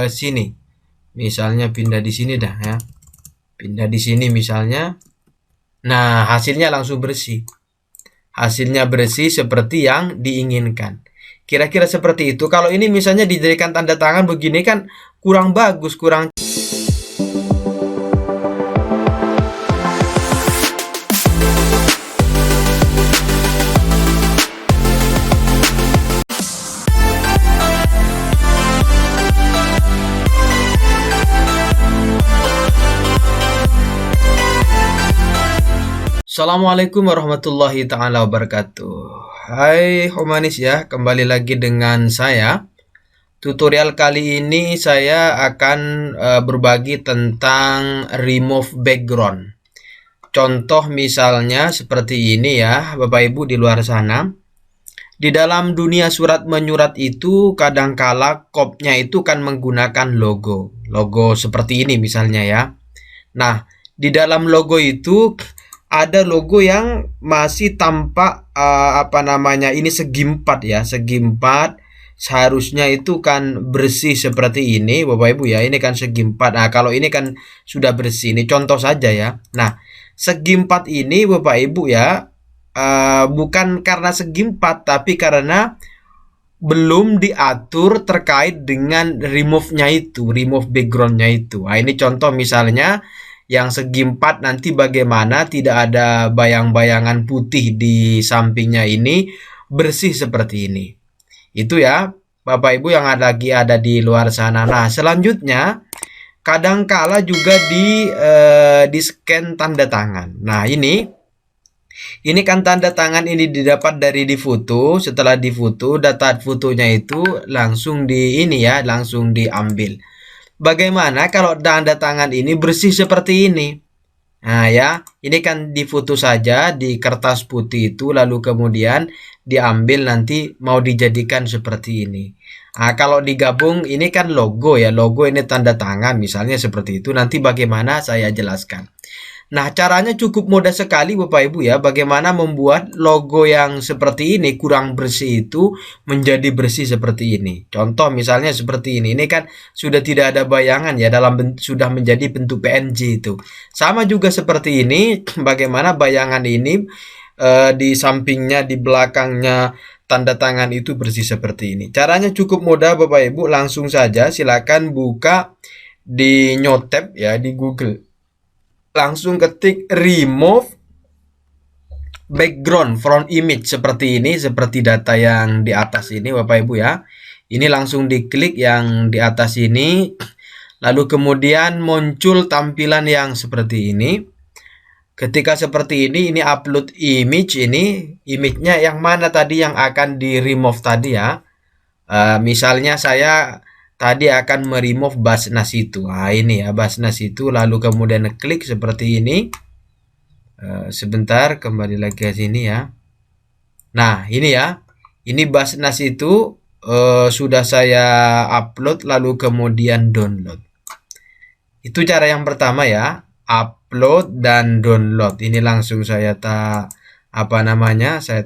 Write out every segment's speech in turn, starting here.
ke sini. Misalnya pindah di sini dah ya. Pindah di sini misalnya. Nah, hasilnya langsung bersih. Hasilnya bersih seperti yang diinginkan. Kira-kira seperti itu. Kalau ini misalnya dijadikan tanda tangan begini kan kurang bagus, kurang. Assalamualaikum warahmatullahi taala wabarakatuh. Hai Humanis ya, kembali lagi dengan saya. Tutorial kali ini saya akan berbagi tentang remove background. Contoh misalnya seperti ini ya, Bapak Ibu di luar sana. Di dalam dunia surat menyurat itu kadangkala kopnya itu kan menggunakan logo. Logo seperti ini misalnya ya. Nah, di dalam logo itu ada logo yang masih tampak ini segi empat ya, segi empat. Seharusnya itu kan bersih seperti ini Bapak Ibu ya. Ini kan segi empat. Nah, kalau ini kan sudah bersih. Ini contoh saja ya. Nah, segi empat ini Bapak Ibu ya, bukan karena segi empat, tapi karena belum diatur terkait dengan remove-nya itu, remove background-nya itu. Nah, ini contoh misalnya yang segi empat nanti bagaimana tidak ada bayang-bayangan putih di sampingnya ini, bersih seperti ini. Itu ya Bapak Ibu yang lagi ada di luar sana. Nah, selanjutnya kadangkala juga di scan tanda tangan. Nah, ini kan tanda tangan ini didapat dari di foto. Setelah di foto, data fotonya itu langsung langsung diambil. Bagaimana kalau tanda tangan ini bersih seperti ini? Nah ya, ini kan difoto saja di kertas putih itu, lalu kemudian diambil nanti mau dijadikan seperti ini. Nah, kalau digabung ini kan logo ya, logo ini tanda tangan misalnya seperti itu. Nanti bagaimana saya jelaskan. Nah, caranya cukup mudah sekali Bapak Ibu ya. Bagaimana membuat logo yang seperti ini kurang bersih itu menjadi bersih seperti ini. Contoh misalnya seperti ini. Ini kan sudah tidak ada bayangan ya, sudah menjadi bentuk PNG itu. Sama juga seperti ini. Bagaimana bayangan ini di sampingnya, di belakangnya tanda tangan itu bersih seperti ini. Caranya cukup mudah Bapak Ibu. Langsung saja silakan buka di Nyotep ya, di Google. Langsung ketik remove background front image seperti ini, seperti data yang di atas ini Bapak Ibu ya. Ini langsung diklik yang di atas ini, lalu kemudian muncul tampilan yang seperti ini. Ketika seperti ini upload image, ini image-nya yang mana tadi yang akan di remove tadi ya. Misalnya saya tadi akan meremove Basnas itu. Nah, ini ya Basnas itu, lalu kemudian klik seperti ini. Sebentar, kembali lagi ke sini ya. Nah, ini ya. Ini Basnas itu sudah saya upload lalu kemudian download. Itu cara yang pertama ya, upload dan download. Ini langsung saya saya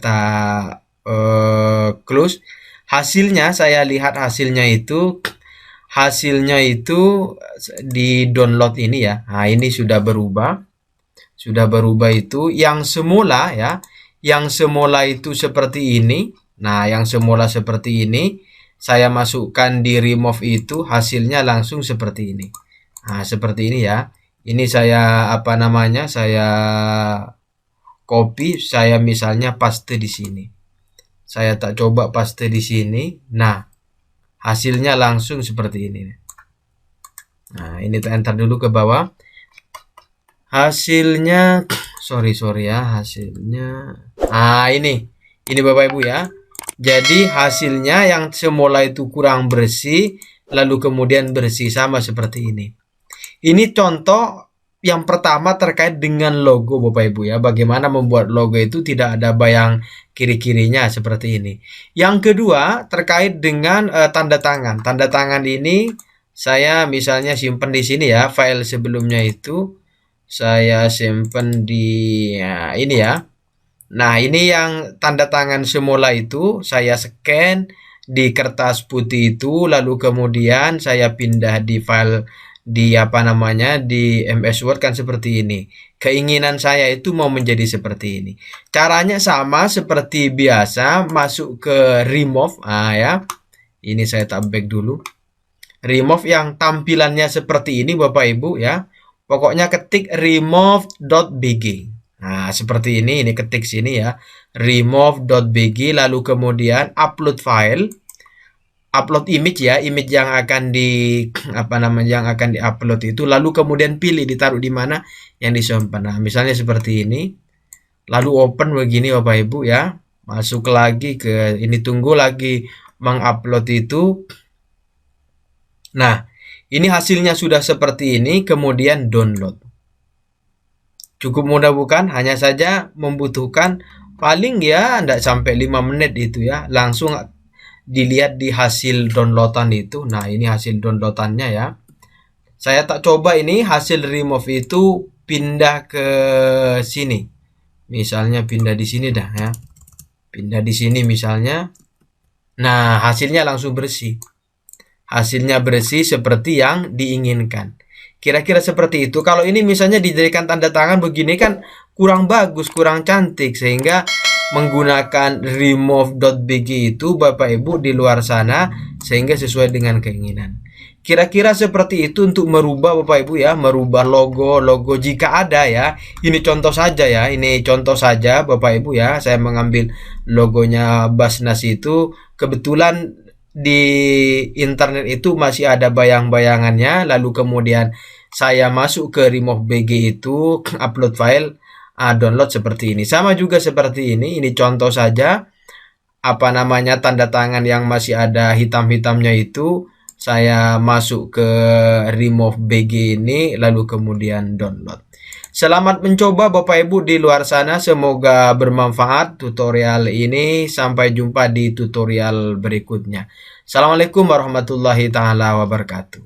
close. Hasilnya saya lihat hasilnya itu di download ini ya. Nah, ini sudah berubah. Sudah berubah itu yang semula ya. Yang semula itu seperti ini. Nah, yang semula seperti ini saya masukkan di remove itu, hasilnya langsung seperti ini. Nah, seperti ini ya. Ini saya saya copy, saya misalnya paste di sini. Saya tak coba paste di sini. Nah, hasilnya langsung seperti ini. Nah, ini kita enter dulu ke bawah. Hasilnya sorry ya, hasilnya. Nah, ini Bapak Ibu ya. Jadi hasilnya yang semula itu kurang bersih, lalu kemudian bersih, sama seperti ini. Ini contoh yang pertama terkait dengan logo Bapak Ibu ya. Bagaimana membuat logo itu tidak ada bayang kiri-kirinya seperti ini. Yang kedua terkait dengan tanda tangan. Tanda tangan ini saya misalnya simpan di sini ya. File sebelumnya itu saya simpan di ini ya. Nah, ini yang tanda tangan semula itu saya scan. di kertas putih itu, lalu kemudian saya pindah di file di apa namanya di MS Word kan seperti ini. Keinginan saya itu mau menjadi seperti ini. Caranya sama seperti biasa, masuk ke remove. Ya. Ini saya tab back dulu. Remove yang tampilannya seperti ini Bapak Ibu ya. Pokoknya ketik remove.bg. Nah, seperti ini ketik sini ya. Remove.bg, lalu kemudian upload file. Upload image ya, image yang akan di apa namanya yang akan diupload itu, lalu kemudian pilih ditaruh di mana yang disimpan. Nah, misalnya seperti ini. Lalu open begini Bapak Ibu ya. Masuk lagi ke ini, tunggu lagi mengupload itu. Nah, ini hasilnya sudah seperti ini, kemudian download. Cukup mudah bukan? Hanya saja membutuhkan paling ya tidak sampai 5 menit itu ya. Langsung dilihat di hasil downloadan itu. Nah, ini hasil downloadannya ya. Saya tak coba ini hasil remove itu pindah ke sini. Misalnya pindah di sini dah ya. Pindah di sini misalnya. Nah, hasilnya langsung bersih. Hasilnya bersih seperti yang diinginkan. Kira-kira seperti itu. Kalau ini misalnya dijadikan tanda tangan begini kan kurang bagus, kurang cantik, sehingga menggunakan remove.bg itu Bapak Ibu di luar sana sehingga sesuai dengan keinginan. Kira-kira seperti itu untuk merubah Bapak Ibu ya, merubah logo jika ada ya. Ini contoh saja ya, ini contoh saja Bapak Ibu ya. Saya mengambil logonya Basnas itu, kebetulan di internet itu masih ada bayang-bayangannya, lalu kemudian saya masuk ke remove BG itu, upload file, download seperti ini. Sama juga seperti ini contoh saja. Apa namanya tanda tangan yang masih ada hitam-hitamnya itu, saya masuk ke remove BG ini, lalu kemudian download. Selamat mencoba Bapak Ibu di luar sana, semoga bermanfaat tutorial ini. Sampai jumpa di tutorial berikutnya. Assalamualaikum warahmatullahi taala wabarakatuh.